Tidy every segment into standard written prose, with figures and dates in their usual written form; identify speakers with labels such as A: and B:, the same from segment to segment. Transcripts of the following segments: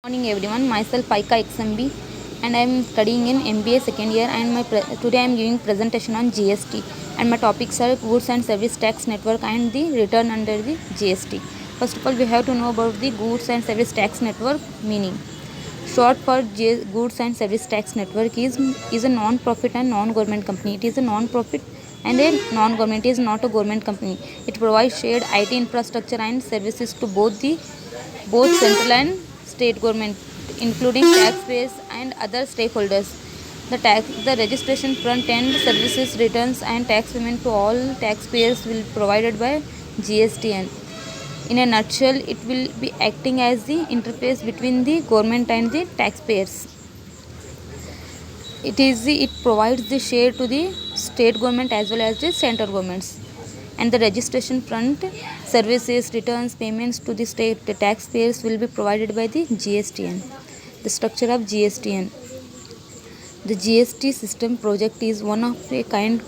A: Morning everyone, myself Paika XMB and I am studying in MBA second year and today I am giving presentation on GST and my topics are Goods and Service Tax Network and the return under the GST. First of all, we have to know about the Goods and Service Tax Network meaning. Short for Goods and Service Tax Network is a non-profit and non-government company. It is a non-profit and a non-government. It is not a government company. It provides shared IT infrastructure and services to both central and state government, including taxpayers and other stakeholders. The registration front end services, returns and tax payment to all taxpayers will be provided by GSTN. In a nutshell, it will be acting as the interface between the government and the taxpayers. It provides the share to the state government as well as the central governments. And the registration front services, returns, payments to the taxpayers will be provided by the GSTN. The structure of GSTN. The GST system project is one of a kind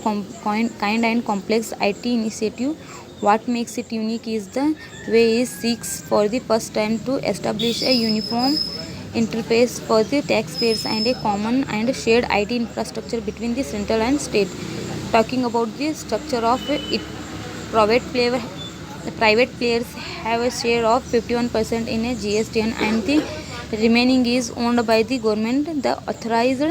A: and complex IT initiative. What makes it unique is the way it seeks for the first time to establish a uniform interface for the taxpayers and a common and shared IT infrastructure between the central and state. Talking about the structure of it, private players have a share of 51% in a GSTN and the remaining is owned by the government. The authorized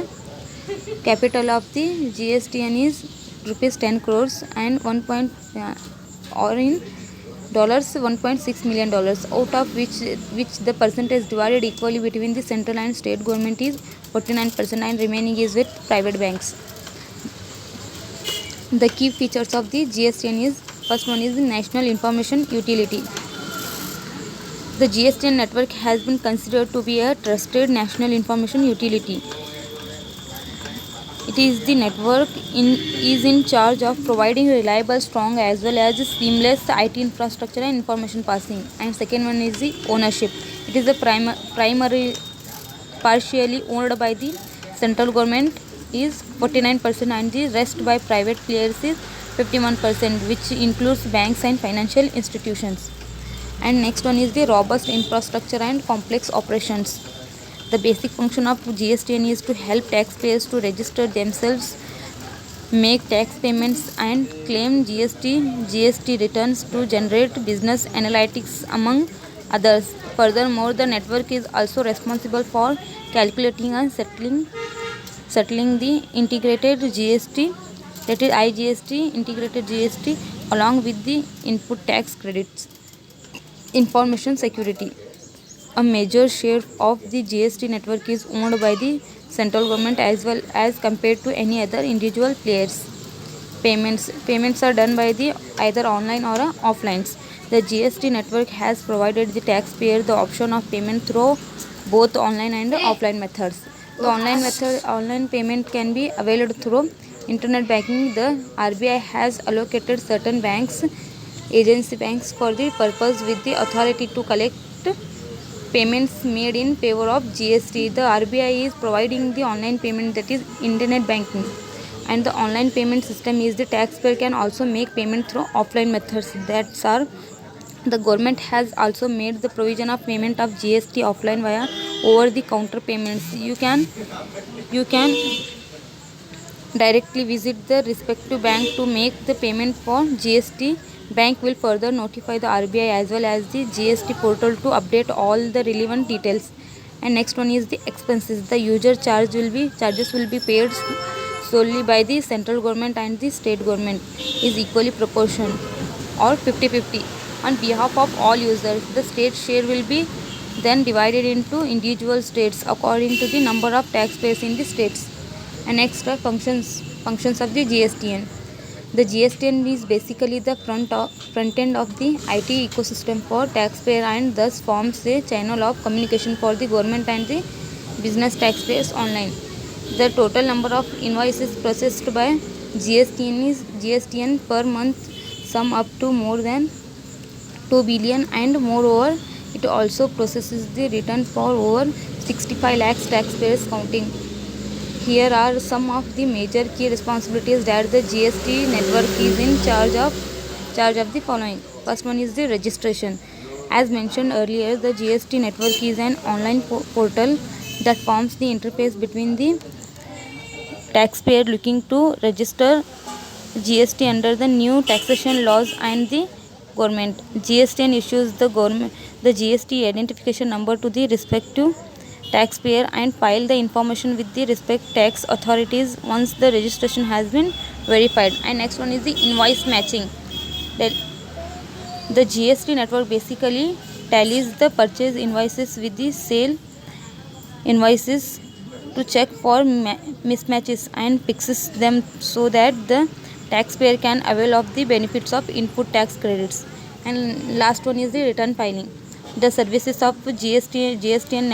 A: capital of the GSTN is rupees 10 crores and or in dollars $1.6 million, out of which the percentage divided equally between the central and state government is 49% and remaining is with private banks. The key features of the GSTN is, first one is the National Information Utility. The GSTN network has been considered to be a trusted national information utility. It is the network is in charge of providing reliable, strong as well as seamless IT infrastructure and information passing. And second one is the ownership. It is a primary partially owned by the central government is 49% and the rest by private players is 51%, which includes banks and financial institutions. And next one is the robust infrastructure and complex operations. The basic function of GSTN is to help taxpayers to register themselves, make tax payments and claim GST returns to generate business analytics among others. Furthermore, the network is also responsible for calculating and settling the integrated GST, that is IGST, integrated GST along with the input tax credits. Information security. A major share of the GST network is owned by the central government as well as compared to any other individual players. Payments are done by the either online or offline. The GST network has provided the taxpayer the option of payment through both online and offline methods. The online payment can be availed through internet banking. The RBI has allocated certain agency banks for the purpose with the authority to collect payments made in favor of GST. The RBI is providing the online payment, that is internet banking, and the online payment system is the taxpayer can also make payment through offline methods, that are the government has also made the provision of payment of GST offline via over the counter payments. You can directly visit the respective bank to make the payment for GST. Bank will further notify the RBI as well as the GST portal to update all the relevant details. And next one is the expenses. The user charges will be paid solely by the central government and the state government is equally proportioned or 50-50 on behalf of all users. The state share will be then divided into individual states according to the number of taxpayers in the states. And next are functions of the GSTN. The GSTN is basically the front end of the IT ecosystem for taxpayer and thus forms a channel of communication for the government and the business taxpayers online. The total number of invoices processed by GSTN per month sum up to more than 2 billion, and moreover it also processes the return for over 65 lakhs taxpayers counting. Here are some of the major key responsibilities that the GST network is in charge of the following. First one is the registration. As mentioned earlier, the GST network is an online portal that forms the interface between the taxpayer looking to register GST under the new taxation laws and the government. GSTN issues the GST identification number to the respective taxpayer and file the information with the respect tax authorities once the registration has been verified. And next one is the invoice matching. That the GST network basically tallies the purchase invoices with the sale invoices to check for mismatches and fixes them so that the taxpayer can avail of the benefits of input tax credits. And last one is the return filing. The services of GST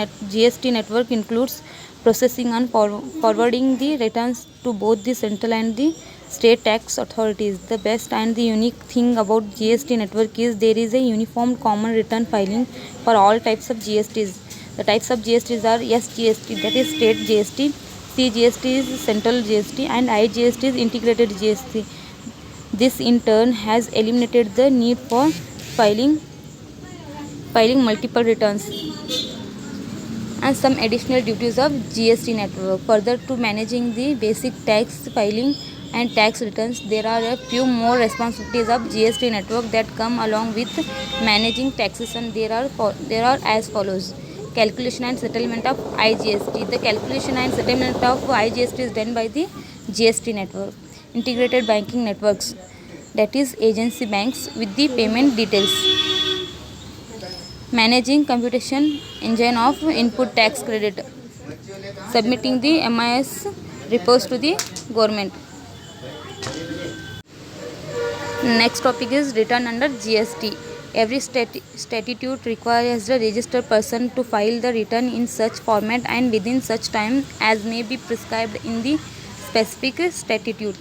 A: network includes processing and forwarding the returns to both the central and the state tax authorities. The best and the unique thing about GST network is there is a uniform common return filing for all types of GSTs. The types of GSTs are SGST, that is state GST, CGST is central GST, and IGST is integrated GST. This in turn has eliminated the need for filing multiple returns. And some additional duties of GST network. Further to managing the basic tax filing and tax returns, there are a few more responsibilities of GST network that come along with managing taxation. There are as follows. Calculation and settlement of IGST. The calculation and settlement of IGST is done by the GST network. Integrated banking networks, that is agency banks with the payment details. Managing computation engine of input tax credit. Submitting the MIS reports to the government. Next topic is return under GST. Every statute requires the registered person to file the return in such format and within such time as may be prescribed in the specific statute.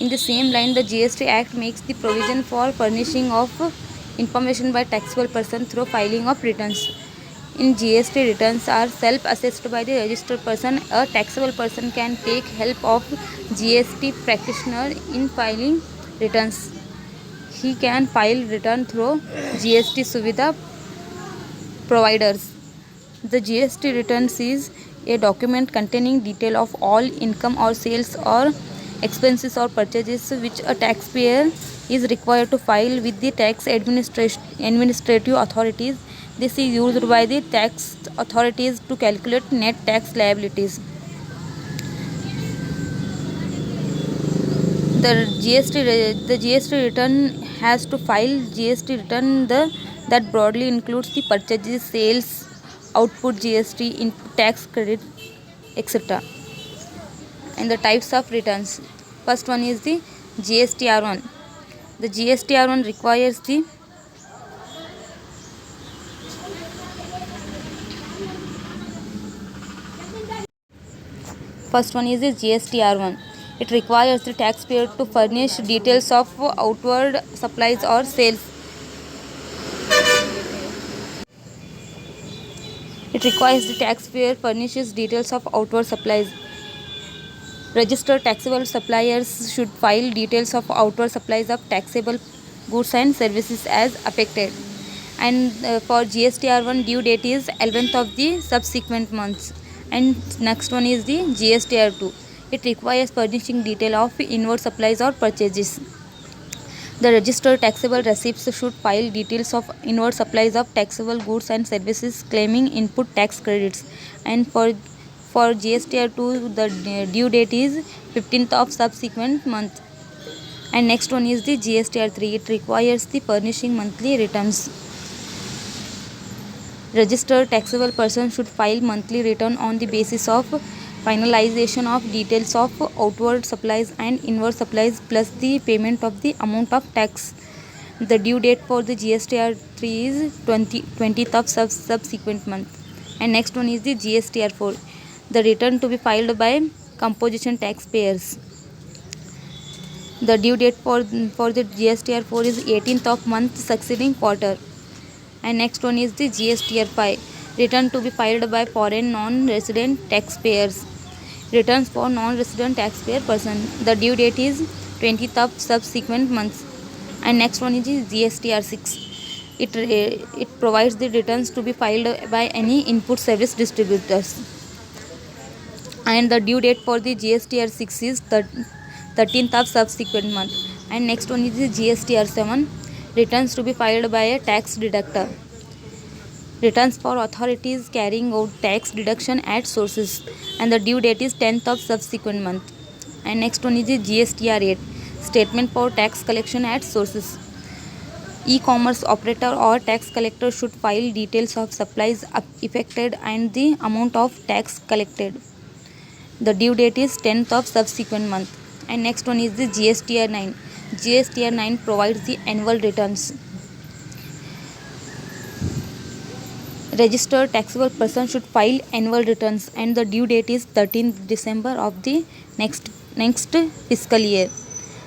A: In the same line, the GST Act makes the provision for furnishing of information by taxable person through filing of returns. In GST, returns are self-assessed by the registered person. A taxable person can take help of GST practitioner in filing returns. He can file return through GST Suvidha providers. The GST returns is a document containing detail of all income or sales or expenses or purchases which a taxpayer is required to file with the tax administrative authorities. This is used by the tax authorities to calculate net tax liabilities. The GST return has to file GST return that broadly includes the purchases, sales, output GST, input tax credit, etc. And the types of returns. First one is the GSTR1. The GSTR1 requires the GSTR1. It requires the taxpayer to furnish details of outward supplies or sales. It requires the taxpayer furnishes details of outward supplies. Registered taxable suppliers should file details of outward supplies of taxable goods and services as affected. And for GSTR1, due date is 11th of the subsequent months. And next one is the GSTR2. It requires furnishing detail of inward supplies or purchases. The registered taxable receipts should file details of inward supplies of taxable goods and services claiming input tax credits. And for GSTR2, the due date is 15th of subsequent month. And next one is the GSTR3. It requires the furnishing monthly returns. Registered taxable person should file monthly return on the basis of finalization of details of outward supplies and inward supplies plus the payment of the amount of tax. The due date for the GSTR3 is 20th of subsequent month. And next one is the GSTR4. The return to be filed by composition taxpayers. The due date for the GSTR4 is 18th of month succeeding quarter. And next one is the GSTR5. Return to be filed by foreign non-resident taxpayers. Returns for non-resident taxpayer person. The due date is 20th of subsequent months. And next one is GSTR6. It provides the returns to be filed by any input service distributors. And the due date for the GSTR 6 is 13th of subsequent month. And next one is the GSTR 7, returns to be filed by a tax deductor. Returns for authorities carrying out tax deduction at sources, and the due date is 10th of subsequent month. And next one is the GSTR 8, statement for tax collection at sources. E-commerce operator or tax collector should file details of supplies effected and the amount of tax collected. The due date is 10th of subsequent month. And next one is the GSTR 9. GSTR 9 provides the annual returns. Registered taxable person should file annual returns, and the due date is 13th December of the next fiscal year.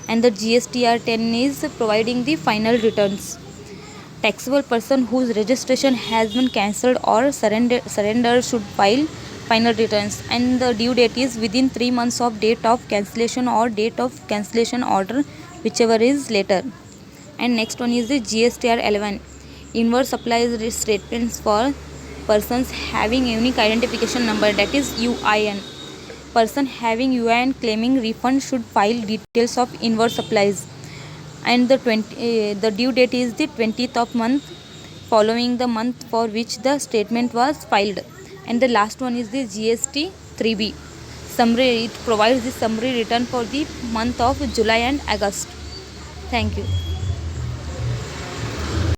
A: And the GSTR 10 is providing the final returns. Taxable person whose registration has been cancelled or surrendered should file final returns, and the due date is within 3 months of date of cancellation or date of cancellation order, whichever is later. And next one is the GSTR 11, inverse applies statements for persons having unique identification number, that is UIN. Person having UIN claiming refund should file details of inverse applies, and the due date is the 20th of month following the month for which the statement was filed. And the last one is the GST 3B summary. It provides the summary return for the month of July and August. Thank you.